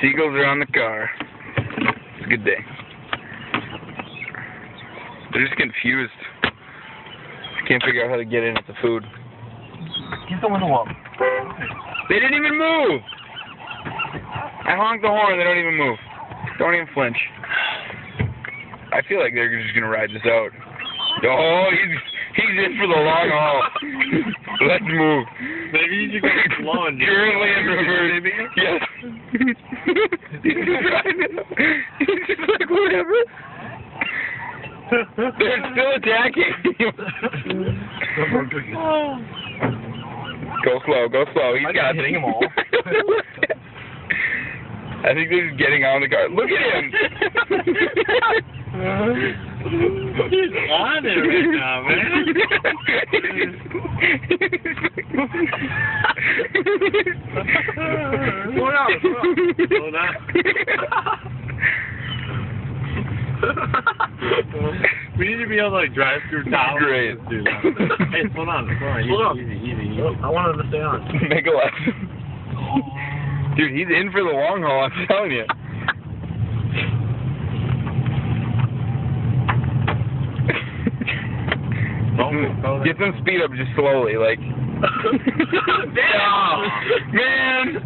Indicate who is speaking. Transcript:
Speaker 1: Seagulls are on the car. It's a good day. They're just confused. I can't figure out how to get in at the food.
Speaker 2: Get the window up.
Speaker 1: They didn't even move! I honked the horn, they don't even move. Don't even flinch. I feel like they're just gonna ride this out. Oh, he's in for the long haul. Let's move.
Speaker 2: Maybe you should go slow and
Speaker 1: currently in reverse. Yes. He's just like, whatever. They're still attacking. Go slow, go slow. He's got
Speaker 2: hitting them all.
Speaker 1: I think they're just getting on the car. Look at him.
Speaker 2: He's on it right now, man. Slow down, slow down. We need to be able to like drive through towns.
Speaker 1: Great.
Speaker 2: Hey, slow down. Easy. I wanted to stay on.
Speaker 1: Make a left. Dude, he's in for the long haul, I'm telling you. Get some speed up just slowly, like. Damn! Man!